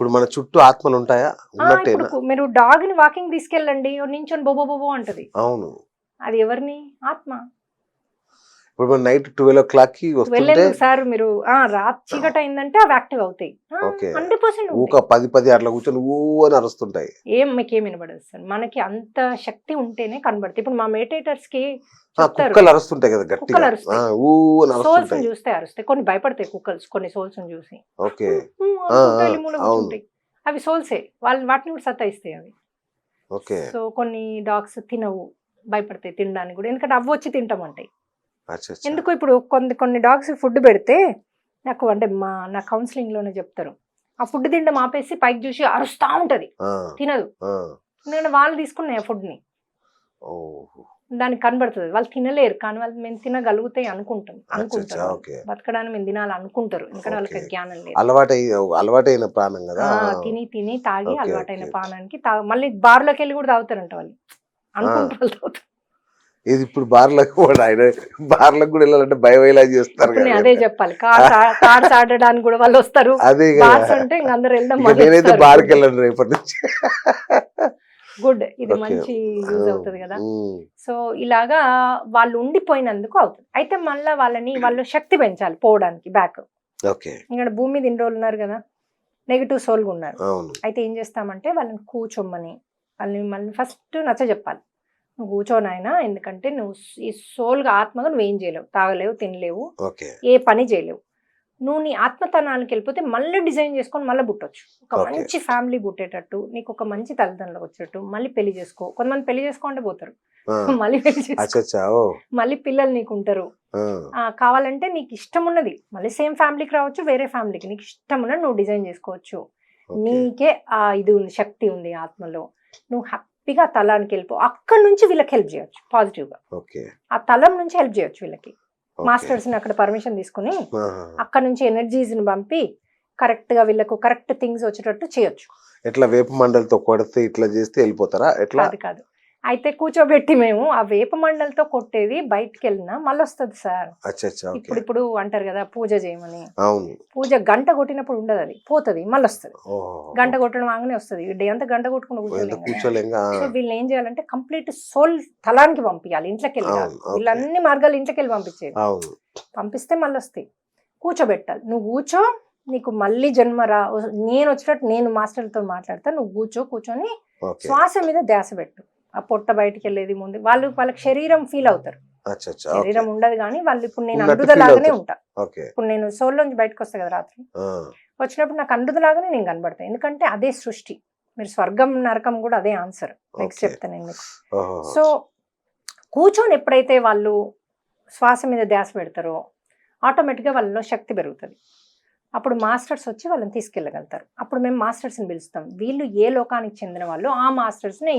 ఇప్పుడు మన చుట్టూ ఆత్మలు ఉంటాయా? ఇప్పుడు ఉన్నట్టేనా? మీరు డాగ్ ని వాకింగ్ తీసుకెళ్ళండి, నించొని బొబో బొబో అంటది. అవును. అది ఎవరిని? ఆత్మ. ఇప్పుడు మనం నైట్ 12:00కి వస్తుంటే వెళ్ళేందుకు సార్ మీరు చీకటి అయిందంటే అవి యాక్టివ్ అవుతాయి. ఓకే. 100% ఊక ఉంటాయి. 10 అట్లా కూర్చొని అని అరుస్తుంటాయి. మీకేం వినబడదు సార్. మనకి అంత శక్తి ఉంటేనే కనబడతాయి. ఇప్పుడు మా మెడిటేటర్స్ కి ఆ! చెప్తారు. కుక్కలు అరుస్తుంటాయి కదా గట్టిగా. కుక్కలు ఆ! అరుస్తాయి. అని సోల్స్ అరుస్తుంటాయి. చూస్తే అరుస్తాయి. కొన్ని భయపడతాయి కుక్కలు కొన్ని సోల్స్ చూసి. ఓకే. అనుకుంటా వెళ్ళి మూల అవును. కూర్చుంటాయి. అవి సోల్సే. వాటిని కూడా సతాయిస్తాయి అవి. ఓకే. సో కొన్ని డాగ్స్ తినవు. భయపడతాయి తినడానికి కూడా. ఎందుకంటే అవి వచ్చి తింటామంటాయి. అచ్చచ్చ! ఎందుకు ఇప్పుడు కొన్ని డాగ్స్ ఫుడ్ పెడితే నాకు అంటే నా కౌన్సిలింగ్ లోనే చెప్తారు. ఆ ఫుడ్ తినడం ఆపేసి పైకి చూసి అరుస్తా ఉంటది. ఆ! తినదు. ఆ! ఎందుకంటే వాళ్ళు తీసుకున్నాయి ఆ ఫుడ్ ని. ఓహో! దానికి కనబడుతుంది. వాళ్ళు తినలేరు. కానీ వాళ్ళు మేము తినగలుగుతాయి అచ్చచ్చ! అనుకుంటారు. ఓకే. బతకడానికి మేము తినాలి అనుకుంటారు. ఎందుకంటే వాళ్ళకి ఓకే. జ్ఞానం లేదు. అలవాటైన ప్రాణం కదా! తిని తాగి ఓకే. అలవాటైన ఓకే. పానానికి మళ్ళీ బార్లోకి వెళ్ళి కూడా తాగుతారంట వాళ్ళు. అనుకుంటారు వాళ్ళు తాగుతారు. ఇది ఇప్పుడు బార్లకు కూడా బార్లకు కూడా వెళ్ళాలంటే భయం చేస్తారు ఇప్పుడు కదా! నేను అదే చెప్పాలి. కార్డ్స్ ఆడడానికి కూడా వాళ్ళు వస్తారు. అదే కదా! బార్స్ అంటే ఇంక అందరు వెళ్ళడం నేనైతే బార్కి వెళ్ళను రేపటి నుంచి. గుడ్. ఇది ఓకే. మంచి యూజ్ అవుతుంది కదా. హ్మ్. సో ఇలాగా వాళ్ళు ఉండిపోయినందుకు అవుతుంది. అయితే మళ్ళీ వాళ్ళు శక్తి పెంచాలి పోవడానికి బ్యాక్. ఓకే. ఇక్కడ భూమి మీద ఇన్ని రోజులు ఉన్నారు కదా, నెగిటివ్ సోల్గా ఉన్నారు. అవును. అయితే ఏం చేస్తామంటే వాళ్ళని కూర్చోమని మళ్ళీ ఫస్ట్ నచ్చజెప్పాలి. నువ్వు కూర్చోనాయనా, ఎందుకంటే నువ్వు ఈ సోల్గా ఆత్మగా నువ్వేం చేయలేవు, తాగలేవు, తినలేవు, ఓకే. ఏ పని చేయలేవు. నువ్వు నీ ఆత్మతనానికి వెళ్ళిపోతే మళ్ళీ డిజైన్ చేసుకొని మళ్ళీ పుట్టొచ్చు. ఒక ఓకే. మంచి ఫ్యామిలీ పుట్టేటట్టు, నీకు ఒక మంచి తల్లిదండ్రులు వచ్చేటట్టు, మళ్ళీ పెళ్లి చేసుకో. కొంతమంది పెళ్లి చేసుకోంటే పోతారు. ఆ! మళ్ళీ పెళ్లి చేసుకో, అచ్చచ్చ! ఓహ్! మళ్ళీ పిల్లలు నీకు ఉంటారు. ఆ! కావాలంటే నీకు ఇష్టం ఉన్నది మళ్ళీ సేమ్ ఫ్యామిలీకి రావచ్చు, వేరే ఫ్యామిలీకి నీకు ఇష్టం ఉన్నది నువ్వు డిజైన్ చేసుకోవచ్చు. ఓకే. నీకే ఇది ఉంది, శక్తి ఉంది ఆత్మలో. నువ్వు హ్యాపీగా ఆ తలానికి వెళ్ళిపో. అక్కడి నుంచి వీళ్ళకి హెల్ప్ చేయొచ్చు పాజిటివ్గా. ఓకే. ఆ తలం నుంచి హెల్ప్ చేయొచ్చు వీళ్ళకి. ఓకే. మాస్టర్స్ని అక్కడ పర్మిషన్ తీసుకుని ఆహా! అక్కడ నుంచి ఎనర్జీస్ని పంపి కరెక్ట్గా వీళ్ళకు కరెక్ట్ థింగ్స్ వచ్చేటట్టు చేయొచ్చు. ఎట్లా వేప మండలతో కొడితే ఇట్లా చేస్తే వెళ్ళిపోతారా? ఎట్లా? కాదు. అయితే కూర్చోబెట్టి మేము ఆ వేప మండలతో కొట్టేది బయటికి వెళ్ళినా మళ్ళీ వస్తుంది సార్. అచ్చచ్చ! ఓకే. ఇప్పుడు అంటారు కదా పూజ చేయమని. అవును. పూజ గంట కొట్టినప్పుడు ఉండదు, అది పోతుంది మళ్ళీ వస్తుంది. ఓహో! గంట కొట్టడం ఆగానే వస్తుంది. డే అంతా గంట కొట్టుకుని కూర్చోలేం కదా. కూర్చోలేంగా. సో వీళ్ళని ఏం చేయాలంటే కంప్లీట్ సోల్ తలానికి పంపించాలి, ఇంట్లోకి వెళ్ళి కాదు. అవును. ఓకే. వీళ్ళన్ని మార్గాలు ఇంట్లోకి వెళ్ళి పంపించేది. అవును. పంపిస్తే మళ్ళీ వస్తాయి. కూర్చోబెట్టాలి. నువ్వు కూర్చో, నీకు మళ్ళీ జన్మ నేను వచ్చినట్టు నేను మాస్టర్లతో మాట్లాడతా. నువ్వు కూర్చొని ఓకే. శ్వాస మీద ధ్యాస పెట్టు. ఆ పొట్ట బయటికి వెళ్ళేది ముందు వాళ్ళకి శరీరం ఫీల్ అవుతారు. అచ్చచ్చ! శరీరం ఓకే. ఉండదు కానీ వాళ్ళు ఇప్పుడు నేను ఉన్నట్టు అండుదలాగానే feel ఉంటా. ఓకే. ఇప్పుడు నేను సోల్లోంచి బయటకు వస్తా కదా రాత్రి, ఆ! వచ్చినప్పుడు నాకు అండుదలాగానే నేను కనబడతాను. ఎందుకంటే అదే సృష్టి. మీరు స్వర్గం నరకం కూడా అదే ఆన్సర్. Next okay. చెప్తాను నేను మీకు. ఓహో! సో కూర్చొని ఎప్పుడైతే వాళ్ళు శ్వాస మీద ధ్యాస పెడతారో ఆటోమేటిక్గా వాళ్ళలో శక్తి పెరుగుతుంది. అప్పుడు మాస్టర్స్ వచ్చి వాళ్ళని తీసుకెళ్ళగలుగుతారు. అప్పుడు మేము మాస్టర్స్ని పిలుస్తాం. వీళ్ళు ఏ లోకానికి చెందిన వాళ్ళు ఆ మాస్టర్స్ని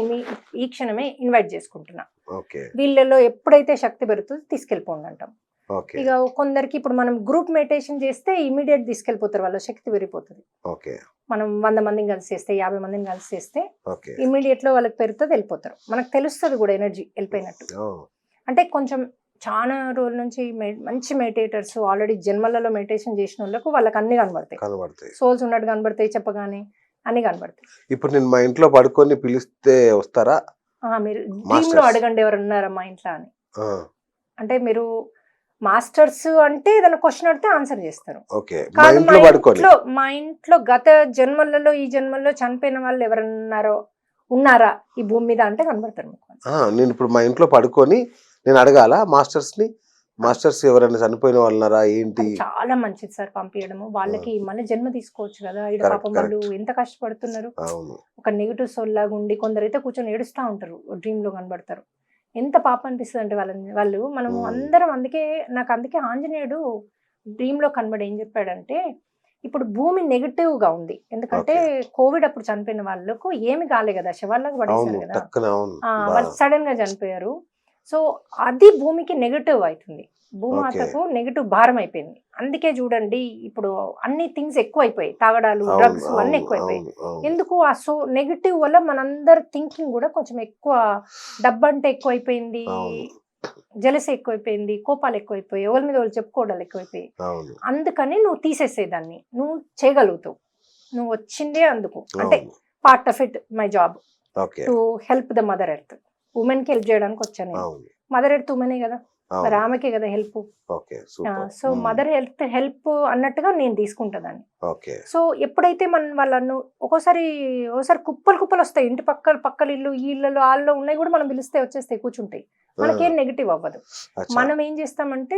ఈ క్షణమే ఇన్వైట్ చేసుకుంటున్నాం. ఓకే. వీళ్ళలో ఎప్పుడైతే శక్తి పెరుగుతుందో తీసుకెళ్ళిపోండి అంటాం. ఓకే. ఇక కొందరికి ఇప్పుడు మనం గ్రూప్ మెడిటేషన్ చేస్తే ఇమీడియట్ తీసుకెళ్ళిపోతారు, వాళ్ళ శక్తి పెరిగిపోతుంది. ఓకే. మనం 100 మందిని కలిసి చేస్తే 50 మందిని కలిసి చేస్తే ఓకే. ఇమీడియట్ లో వాళ్ళకి పెరుగుతుంది, వెళ్ళిపోతారు. మనకు తెలుస్తుంది కూడా ఎనర్జీ వెళ్ళిపోయినట్టు. ఓహ్! అంటే కొంచెం చాలా రోజుల నుంచి మంచి మెడిటేటర్స్ ఆల్రెడీ జన్మలలో మెడిటేషన్ చేసిన వాళ్ళకు వాళ్ళకి అన్ని కనబడతాయి. సోల్స్ ఉన్నట్టు కనబడతాయి, చెప్పగానే అన్ని కనబడతాయి. ఇప్పుడు నేను మా ఇంట్లో పడుకొని పిలిస్తే వస్తారా? మీరు డ్రీమ్ లో మాస్టర్స్. అడగండి ఎవరు ఉన్నారా మా ఇంట్లో అని. ఆ! అంటే మీరు మాస్టర్స్ అంటే ఏదైనా క్వశ్చన్ అడిగితే ఆన్సర్ చేస్తారు. ఓకే. మా కాదు, ఇంట్లో పడుకొని. మా ఇంట్లో గత జన్మలలో ఈ జన్మల్లో చనిపోయిన వాళ్ళు ఉన్నారా ఈ భూమి మీద అంటే కనబడతారు మీకు. నేను ఇప్పుడు మా ఇంట్లో పడుకొని నేను అడగాలా మాస్టర్స్ని? మాస్టర్స్ ఎవరైనా చనిపోయిన వాళ్ళు ఉన్నారా ఏంటి? అది చాలా మంచిది సార్ పంపించడము. వాళ్ళకి మళ్ళీ జన్మ తీసుకోవచ్చు కదా. ఇక్కడ Correct, పాపం వాళ్ళు ఎంత కష్టపడుతున్నారు. అవును. ఒక నెగిటివ్ సోల్ లాగా ఉండి కొందరైతే కూర్చొని ఏడుస్తూ ఉంటారు, డ్రీమ్ లో కనబడతారు. ఎంత పాపం అనిపిస్తుంది అంటే వాళ్ళు మనము అందరం. అందుకే ఆంజనేయుడు డ్రీమ్ లో కనబడి ఏం చెప్పాడంటే, ఇప్పుడు భూమి నెగిటివ్ గా ఉంది, ఎందుకంటే కోవిడ్ అప్పుడు చనిపోయిన వాళ్ళకు ఏమి కాలే కదా, శవాళ్ళకు పడేశారు అవును. కదా. టక్కున అవును. వాళ్ళు సడన్ గా చనిపోయారు. సో అది భూమికి నెగిటివ్ అవుతుంది, భూమాతకు నెగిటివ్ భారం అయిపోయింది. అందుకే చూడండి ఇప్పుడు అన్ని థింగ్స్ ఎక్కువ అయిపోయాయి, తాగడాలు, డ్రగ్స్ అన్ని ఎక్కువైపోయాయి. ఎందుకు ఆ నెగిటివ్ వల్ల మనందరి థింకింగ్ కూడా కొంచెం ఎక్కువ, డబ్బు అంటే ఎక్కువైపోయింది, జలస ఎక్కువైపోయింది, కోపాలు ఎక్కువైపోయాయి, ఎవరి మీద వాళ్ళు చెప్పుకోవడాలు ఎక్కువైపోయాయి. అందుకని నువ్వు తీసేసేదాన్ని, నువ్వు చేయగలుగుతావు. నువ్వు వచ్చిందే అందుకు, అంటే అవును. Part of it my job okay. To help the mother earth. Women కి హెల్ప్ చేయడానికి వచ్చాను నేను. అవును. మదర్ ఎర్త్ ఉమెనే కదా, మరి అవును. ఆమెకే కదా help. Okay. Super. So mother help అన్నట్టుగా నేను తీసుకుంటాను. ఓకే. సో ఎప్పుడైతే మనం వాళ్ళను ఒకసారి కుప్పలు వస్తాయి, ఇంటి పక్కల ఇల్లు, ఈ ఇళ్ళలో వాళ్ళలో ఉన్నాయి కూడా మనం పిలిస్తే వచ్చేస్తాయి, కూర్చుంటాయి, మనకేం నెగిటివ్ అవ్వదు. అచ్చా. మనం ఏం చేస్తామంటే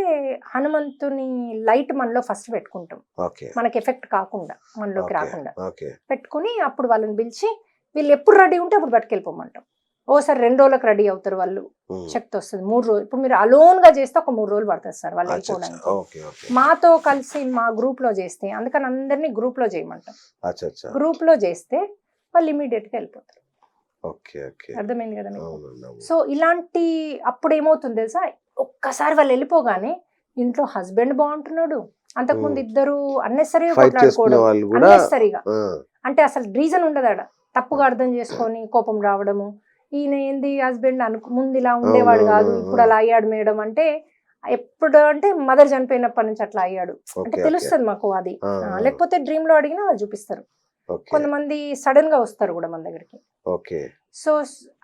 హనుమంతుని లైట్ మనలో ఫస్ట్ పెట్టుకుంటాం, ఓకే. మనకి ఎఫెక్ట్ కాకుండా, మనలోకి ఓకే. రాకుండా ఓకే. పెట్టుకుని అప్పుడు వాళ్ళని పిలిచి వీళ్ళు ఎప్పుడు రెడీ ఉంటే అప్పుడు పట్టుకెళ్ళిపోమంటాం. ఓసారి 2 రోజులకు రెడీ అవుతారు వాళ్ళు, శక్తి వస్తుంది. 3 రోజులు, ఇప్పుడు మీరు అలోన్ గా చేస్తే ఒక 3 రోజులు పడుతుంది సార్ వాళ్ళు అచ్చా. వెళ్ళిపోవడానికి. ఓకే. ఓకే. మాతో కలిసి మా గ్రూప్ లో చేస్తే, అందుకని అందరినీ గ్రూప్ లో చేయమంటాం. అచ్చా. గ్రూప్ లో చేస్తే వాళ్ళు ఇమీడియట్ గా వెళ్ళిపోతారు. ఓకే. ఓకే. అర్థమైంది కదా మీకు? అవునండి. అవును. సో ఇలాంటి అప్పుడు ఏమవుతుంది తెలుసా, ఒక్కసారి వాళ్ళు వెళ్ళిపోగానే ఇంట్లో హస్బెండ్ బాగుంటున్నాడు, అంతకుముందు ఇద్దరు అన్నెసరీగా ఫైట్ చేసుకునే వాళ్ళు కూడా అన్నెసరీగా, అంటే అసలు రీజన్ ఉండదు ఆడ, తప్పుగా అర్థం చేసుకొని కోపం రావడము, ఈయన ఏంది హస్బెండ్ ముందు ఇలా ఉండేవాడు కాదు, ఇప్పుడు అలా అయ్యాడు మేడం అంటే, ఎప్పుడు అంటే మదర్ చనిపోయినప్పటి నుంచి అట్లా అయ్యాడు అంటే తెలుస్తుంది మాకు అది. లేకపోతే డ్రీమ్ లో అడిగినా వాళ్ళు చూపిస్తారు. కొంతమంది సడన్ గా వస్తారు కూడా మన దగ్గరికి. ఓకే. సో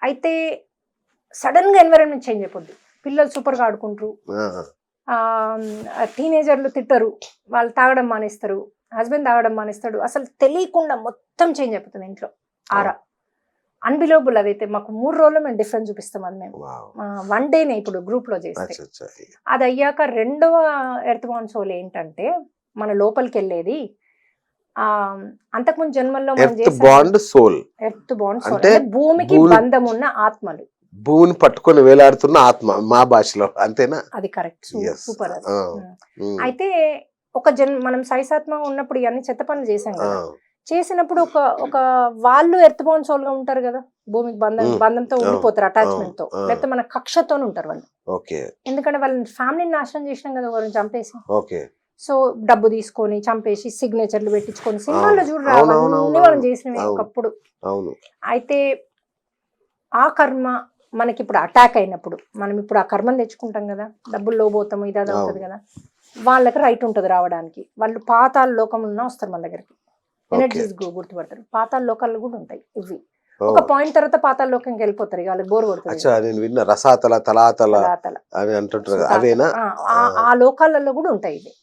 అయితే సడన్ గా ఎన్విరాన్మెంట్ చేంజ్ అయిపోద్ది, పిల్లలు సూపర్ గా ఆడుకుంటారు, టీనేజర్లు తిట్టరు, వాళ్ళు తాగడం మానేస్తారు, హస్బెండ్ తాగడం మానేస్తాడు, అసలు తెలియకుండా మొత్తం చేంజ్ అయిపోతుంది ఇంట్లో ఆరా. అన్బిలీవబుల్. అదైతే మాకు 3 రోజుల్లో మేము డిఫరెన్స్ చూపిస్తాం. అది మేము 1 డేనే ఇప్పుడు గ్రూప్ లో చేస్తే. అది అయ్యాక రెండవ ఎర్త్ బాండ్ సోల్ ఏంటంటే మన లోపలికి వెళ్ళేది, అంతకుముందు జన్మల్లో మనం చేసే ఎర్త్ బాండ్ సోల్ అంటే భూమికి బంధం ఉన్న ఆత్మలు, భూమిని పట్టుకొని వేలాడుతున్న ఆత్మ మా భాషలో, అంతేనా? అది కరెక్ట్, సూపర్. అయితే మనం సైసాత్మగా ఉన్నప్పుడు ఇవన్నీ చెత్త పనులు చేసాం కదా, చేసినప్పుడు ఒక వాళ్ళు ఎర్త్ బాండ్ సోల్ గా ఉంటారు కదా, భూమికి బంధంతో ఉండిపోతారు, అటాచ్మెంట్ తో, లేకపోతే మన కక్షతో ఉంటారు వాళ్ళు. ఎందుకంటే వాళ్ళని ఫ్యామిలీని నాశనం చేసినాం కదా, వాళ్ళని చంపేసి. సో డబ్బు తీసుకొని చంపేసి సిగ్నేచర్లు పెట్టించుకొని, సినిమాల్లో చూడరా అవన్నీ మనం చేసినవి ఒకప్పుడు. అయితే ఆ కర్మ మనకి ఇప్పుడు అటాక్ అయినప్పుడు మనం ఇప్పుడు ఆ కర్మను తెచ్చుకుంటాం కదా, డబ్బుల్లో పోతాము, ఇది అది అవుతుంది కదా, వాళ్ళకి రైట్ ఉంటుంది రావడానికి. వాళ్ళు పాతాళ లోకం ఉన్నా వస్తారు మన దగ్గరికి, ఎనర్జీస్ గుర్తుపడతారు. పాతాళ లోకాలు కూడా ఉంటాయి ఇవి. ఒక పాయింట్ తర్వాత పాతాళ లోకంకి వెళ్ళిపోతారు, వాళ్ళకి బోర్ కొడుతుంది. రసాతల తలాతల అని అంటుంటారు, అవేనా? ఆ లోకాలలో కూడా ఉంటాయి ఇవి.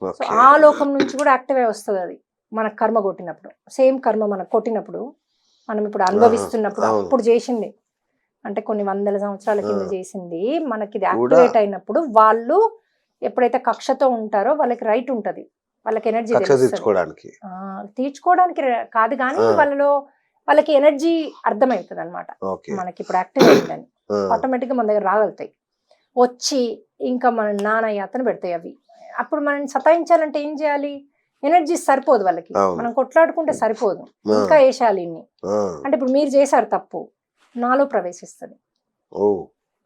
సో ఆ లోకం నుంచి కూడా యాక్టివ్ అయి వస్తుంది అది మనకు కర్మ కొట్టినప్పుడు. సేమ్ కర్మ మనకు కొట్టినప్పుడు, మనం ఇప్పుడు అనుభవిస్తున్నప్పుడు, అప్పుడు చేసింది అంటే కొన్ని వందల సంవత్సరాల కింద చేసింది మనకి ఇది యాక్టివేట్ అయినప్పుడు, వాళ్ళు ఎప్పుడైతే కక్షతో ఉంటారో వాళ్ళకి రైట్ ఉంటది, వాళ్ళకి ఎనర్జీ తీర్చుకోవడానికి కాదు కానీ వాళ్ళకి ఎనర్జీ అర్థమవుతుంది అనమాట. మనకి ఇప్పుడు యాక్టివ్ అయిందని ఆటోమేటిక్ గా మన దగ్గర రాగలుగుతాయి, వచ్చి ఇంకా మన నానా యాతన పెడతాయి అవి. అప్పుడు మనం సతాయించాలంటే ఏం చేయాలి, ఎనర్జీ సరిపోదు వాళ్ళకి, మనం కొట్లాడుకుంటే సరిపోదు, ఇంకా వేసాలి ఇన్ని. అంటే ఇప్పుడు మీరు చేశారు తప్పు, నాలో ప్రవేశిస్తుంది,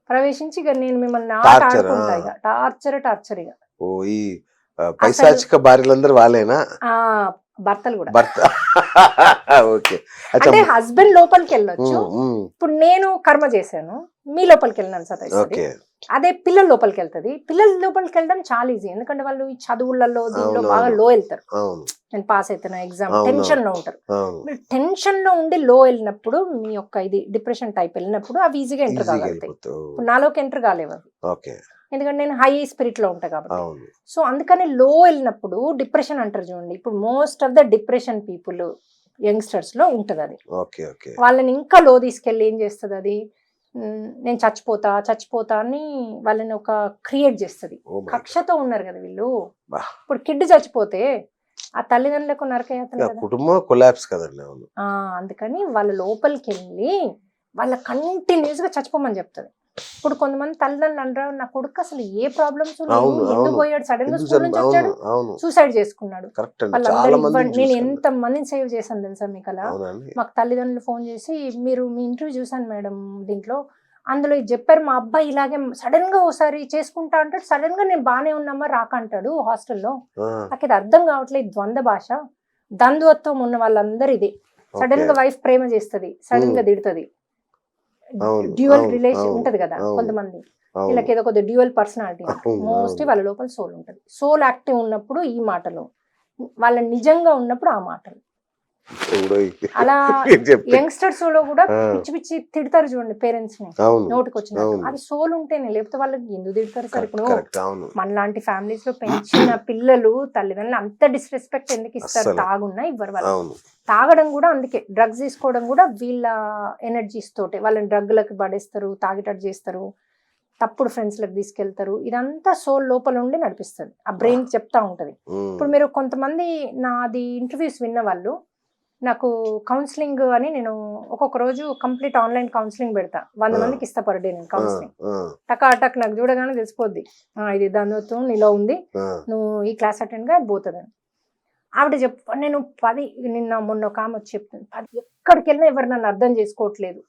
ప్రవేశించి ఇక నేను మిమ్మల్ని ఆడుకుంటా, ఇక టార్చర్ ఇక. పైశాచిక భార్యలందరూ వాళ్ళేనా? భర్తలు కూడా. అంటే హస్బెండ్ లోపలికి వెళ్ళొచ్చు, ఇప్పుడు నేను కర్మ చేశాను, మీ లోపలికి వెళ్ళినాను సతాయిస్తుంది. అదే పిల్లల లోపలికి వెళ్తుంది. పిల్లల లోపలికి వెళ్ళడం చాలా ఈజీ, ఎందుకంటే వాళ్ళు ఈ చదువులలో దీనిలో బాగా లో వెళ్తారు. నేను పాస్ అవుతున్నా ఎగ్జామ్, టెన్షన్ లో ఉంటారు. మీరు టెన్షన్ లో ఉండి లో వెళ్ళినప్పుడు, మీ యొక్క ఇది డిప్రెషన్ టైప్ వెళ్ళినప్పుడు అవి ఈజీగా ఎంటర్ కాగలుగుతాయి. ఇప్పుడు నాలోకి ఎంటర్ కాలేవు అవి, ఎందుకంటే నేను హై స్పిరిట్ లో ఉంటా కాబట్టి. సో అందుకని లో వెళ్ళినప్పుడు డిప్రెషన్ అంటారు చూడండి, ఇప్పుడు most of the depression people youngsters లో ఉంటది అది. వాళ్ళని ఇంకా లో తీసుకెళ్ళి ఏం చేస్తుంది అది, నేను చచ్చిపోతా అని వాళ్ళని ఒక క్రియేట్ చేస్తుంది. కక్షతో ఉన్నారు కదా వీళ్ళు. ఇప్పుడు కిడ్ చచ్చిపోతే ఆ తల్లిదండ్రులకు నరకయాతన, కుటుంబం కొలాప్స్ కదండి. అందుకని వాళ్ళ లోపలికి వెళ్ళి వాళ్ళ కంటిన్యూస్ గా చచ్చిపోమని చెప్తుంది. ఇప్పుడు కొంతమంది తల్లిదండ్రులు అంటారు, నా కొడుకు అసలు ఏ ప్రాబ్లమ్స్ ఎందుకు పోయాడు, సడన్ గా స్కూల్ నుంచి వచ్చాడు సూసైడ్ చేసుకున్నాడు. నేను ఎంత మందిని సేవ్ చేశాను తెలుసా మీకు అలా. మాకు తల్లిదండ్రులు ఫోన్ చేసి, మీరు మీ ఇంటర్వ్యూ చూసాను మేడం దీంట్లో, అందులో ఇది చెప్పారు, మా అబ్బాయి ఇలాగే సడన్ గా ఒకసారి చేసుకుంటా అంటాడు, సడన్ గా నేను బానే ఉన్నామా రాక అంటాడు హాస్టల్లో. నాకు ఇది అర్థం కావట్లేదు, ద్వంద్వ భాష, ద్వంద్వత్వం ఉన్న వాళ్ళందరూ ఇది. సడన్ గా వైఫ్ ప్రేమ చేస్తుంది, సడన్ గా తిడుతుంది, డ్యూయల్ రిలేషన్ ఉంటది కదా కొంతమంది, వీళ్ళకి ఏదో కొద్దిగా డ్యూయల్ పర్సనాలిటీ. మోస్ట్లీ వాళ్ళ లోపల సోల్ ఉంటది. సోల్ యాక్టివ్ ఉన్నప్పుడు ఈ మాటలు, వాళ్ళ నిజంగా ఉన్నప్పుడు ఆ మాటలు. ఎవడో అలా ఏం చెప్తే యంగ్స్టర్స్ లో కూడా ఆ. పిచ్చి పిచ్చి తిడతారు చూడండి పేరెంట్స్ ని, అవును నోటికి వచ్చినట్టు. అవును. అది సోల్ ఉంటేనే, లేకపోతే వాళ్ళకి ఎందుకు తిడతారు సార్? ఇప్పుడు కరెక్ట్ అవును మనలాంటి ఫ్యామిలీస్ లో పెంచిన పిల్లలు తల్లిదండ్రులు అంత డిస్రెస్పెక్ట్ ఎందుకు ఇస్తారు? అస్సలు. తాగున్నా ఇవ్వరు వాళ్ళు. అవును తాగడం కూడా అందుకే, డ్రగ్స్ తీసుకోవడం కూడా వీళ్ళ ఎనర్జీస్ తోటే. వాళ్ళని డ్రగ్లకు పడేస్తారు, తాగేటట్టు చేస్తారు, తప్పుడు ఫ్రెండ్స్ లకు తీసుకెళ్తారు. ఇదంతా సోల్ లోపల ఉండి నడిపిస్తుంది, ఆ బ్రెయిన్ చెప్తా ఉంటది. ఉమ్, ఇప్పుడు మీరు కొంతమంది నాది ఇంటర్వ్యూస్ విన్న వాళ్ళు నాకు కౌన్సిలింగ్ అని, నేను ఒక్కొక్క రోజు కంప్లీట్ ఆన్లైన్ కౌన్సిలింగ్ పెడతా, 100 మందికి ఇస్తా పర్ డే నేను ఆ, కౌన్సిలింగ్. ఆ, టకాటక్ నాకు చూడగానే తెలిసిపోద్ది, ఇది దానితో నీలో ఉంది, ఆ, నువ్వు ఈ క్లాస్ అటెండ్ గా అది పోతుందని. ఆవిడ నేను 10 నిన్న మొన్న ఒక ఆమె వచ్చి చెప్తుంది, 10 ఎక్కడికి వెళ్ళినా ఎవరు నన్ను అర్థం చేసుకోవట్లేదు,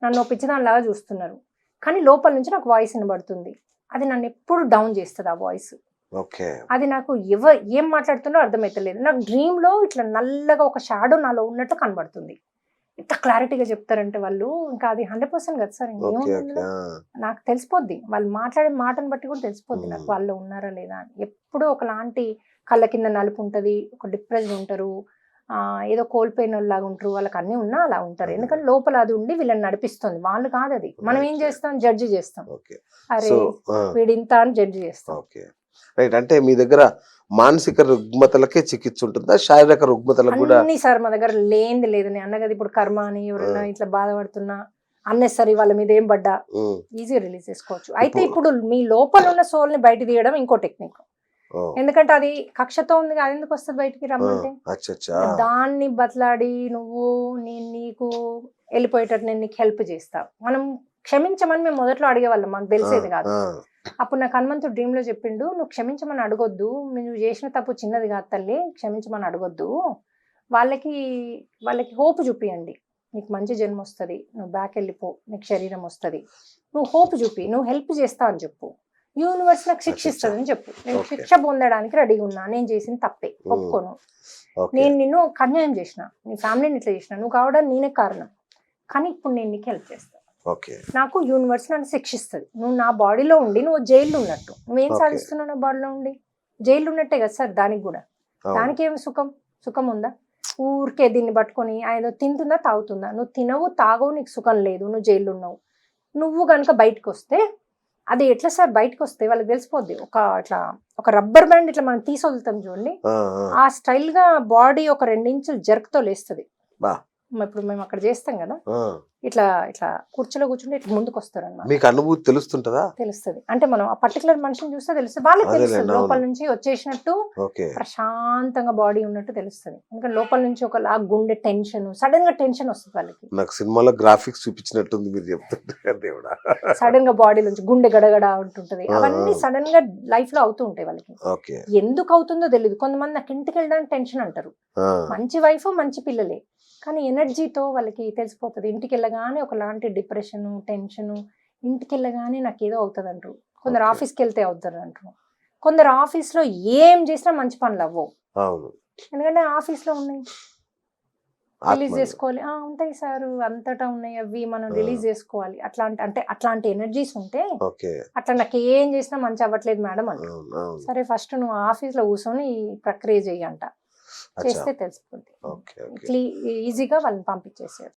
నన్ను పిచ్చిదానిలాగా చూస్తున్నారు, కానీ లోపల నుంచి నాకు వాయిస్ వినబడుతుంది, అది నన్ను ఎప్పుడు డౌన్ చేస్తుంది ఆ వాయిస్. ఓకే అది నాకు ఏం మాట్లాడుతున్నో అర్థమవుతలేదు. నాకు డ్రీమ్ లో ఇట్లా నల్లగా ఒక షాడో నాలో ఉన్నట్టు కనబడుతుంది. ఇంత క్లారిటీగా చెప్తారంటే వాళ్ళు, ఇంకా అది 100% కదా సార్. ఓకే ఓకే ఇంకేముంది, నాకు తెలిసిపోద్ది, వాళ్ళు మాట్లాడే మాటను బట్టి కూడా తెలిసిపోద్ది నాకు వాళ్ళు ఉన్నారా లేదా అని. ఎప్పుడూ ఒకలాంటి కళ్ళ కింద నలుపు ఉంటది, ఒక డిప్రెషన్ ఉంటారు, ఏదో కోల్పోయిన లాగా ఉంటారు, వాళ్ళకి అన్ని ఉన్నా అలా ఉంటారు. ఎందుకంటే లోపల అది ఉండి వీళ్ళని నడిపిస్తుంది, వాళ్ళు కాదు అది. మనం ఏం చేస్తాం? జడ్జి చేస్తాం, ఓకే అరే సో వీడింత అని జడ్జి చేస్తాం. Okay right. అంటే మీ దగ్గర మానసిక రుగ్మతలకే చికిత్స ఉంటుందా, శారీరక రుగ్మతలకు కూడా? అన్ని సార్ మా దగ్గర లేనిది లేదు. నేను అన్న కదా ఇప్పుడు, కర్మ అని ఎవరైనా ఇట్లా బాధపడుతున్నా, అన్నెసరీ వాళ్ళ మీద ఏం పడ్డా ఉమ్, ఈజీ రిలీజ్ చేసుకోవచ్చు. అయితే ఇప్పుడు మీ లోపల ఉన్న సోల్ ని బయట తీయడం ఇంకో టెక్నిక్. ఓ, ఎందుకంటే అది కక్షతో ఉంది, అది ఎందుకు వస్తుంది బయటికి రమ్మంటే? అచ్చా అచ్చా దాన్ని బతలాడి నువ్వు నేను నీకు వెళ్ళిపోయేటట్టు నేను నీకు హెల్ప్ చేస్తా, మనం క్షమించమని మేము మొదట్లో అడిగేవాళ్ళం, మాకు తెలిసేది కాదు. అప్పుడు నాకు హనుమంతుడు డ్రీమ్ లో చెప్పిండు, నువ్వు క్షమించమని అడగొద్దు, నువ్వు చేసిన తప్పు చిన్నది కాదు తల్లి, క్షమించమని అడగొద్దు, వాళ్ళకి హోప్ చూపియండి, నీకు మంచి జన్మ వస్తుంది, నువ్వు బ్యాక్ వెళ్ళిపో, నీకు శరీరం వస్తుంది, నువ్వు హోప్ చూపి, నువ్వు హెల్ప్ చేస్తా అని చెప్పు, యూనివర్స్ నాకు శిక్షిస్తుంది అని చెప్పు, నేను శిక్ష పొందడానికి రెడీగా ఉన్నా, నేను చేసిన తప్పే ఒప్పుకోను, నేను నిన్ను అన్యాయం చేసిన, నీ ఫ్యామిలీని ఇట్లా చేసిన, నువ్వు కావడానికి నేనే కారణం, కానీ ఇప్పుడు నేను నీకు హెల్ప్ చేస్తాను, నాకు యూనివర్స్ నన్ను శిక్షిస్తుంది, నువ్వు నా బాడీలో ఉండి నువ్వు జైల్లో ఉన్నట్టు, నువ్వేం సాధిస్తున్నావు నా బాడీలో ఉండి? జైలు ఉన్నట్టే కదా సార్ దానికి కూడా. దానికి ఏమి సుఖం ఉందా? ఊరికే దీన్ని పట్టుకొని ఆయన తింటుందా తాగుతుందా? నువ్వు తినవు తాగవు, నీకు సుఖం లేదు, నువ్వు జైల్లో ఉన్నావు. నువ్వు కనుక బయటకు వస్తే, అది ఎట్లా సార్ బయటకు వస్తే వాళ్ళకి తెలిసిపోద్ది, ఒక రబ్బర్ బ్యాండ్ ఇట్లా మనం తీసి వదులుతాం చూడండి, ఆ స్టైల్ గా బాడీ ఒక 2 ఇంచులు జర్క్తో లేస్తుంది. ఇప్పుడు మేము అక్కడ చేస్తాం కదా, ఇట్లా కుర్చీలో కూర్చుంటే ఇట్లా ముందుకు వస్తారు అన్నమాట. మీకు అనుభూతి తెలుస్తుంటదా? తెలుస్తుంది, అంటే మనం ఆ పర్టికులర్ మనిషిని చూస్తే తెలుస్తుంది, వాళ్ళకి తెలుస్తుంది లోపల నుంచి వచ్చేసినట్టు, ప్రశాంతంగా బాడీ ఉన్నట్టు తెలుస్తుంది. ఎందుకంటే లోపల నుంచి ఒకలా గుండె టెన్షన్, సడన్ గా టెన్షన్ వస్తుంది వాళ్ళకి. నాకు సినిమాలో గ్రాఫిక్స్ చూపించినట్టుంది మీరు చెప్తుంటే, దేవుడా. సడన్ గా బాడీ నుంచి గుండె గడగడ ఉంటుంటది, అవన్నీ సడన్ గా లైఫ్ లో అవుతూ ఉంటాయి వాళ్ళకి. ఎందుకు అవుతుందో తెలియదు. కొంతమంది నాకు ఇంటికి వెళ్ళడానికి టెన్షన్ అంటారు, మంచి వైఫ్ మంచి పిల్లలే, కానీ ఎనర్జీతో వాళ్ళకి తెలిసిపోతుంది. ఇంటికి వెళ్ళగానే ఒకలాంటి డిప్రెషన్, టెన్షన్, ఇంటికి వెళ్ళగానే నాకు ఏదో అవుతుంది అంటారు. కొందరు ఆఫీస్కి వెళ్తే అవుతారు అంటారు. కొందరు ఆఫీస్లో ఏం చేసినా మంచి పనులు అవ్వవు, ఎందుకంటే ఆఫీస్లో ఉన్నాయి రిలీజ్ చేసుకోవాలి. ఉంటాయి సార్, అంతటా ఉన్నాయి అవి, మనం రిలీజ్ చేసుకోవాలి. అట్లాంటి ఎనర్జీస్ ఉంటే, అట్లా నాకు ఏం చేసినా మంచి అవ్వట్లేదు మేడం అంటారు. సరే ఫస్ట్ నువ్వు ఆఫీస్లో కూర్చొని ఈ ప్రక్రియ చెయ్యంట, చేస్తే తెలిసిపోద్ది, ఈజీగా వాళ్ళని పంపించేసారు.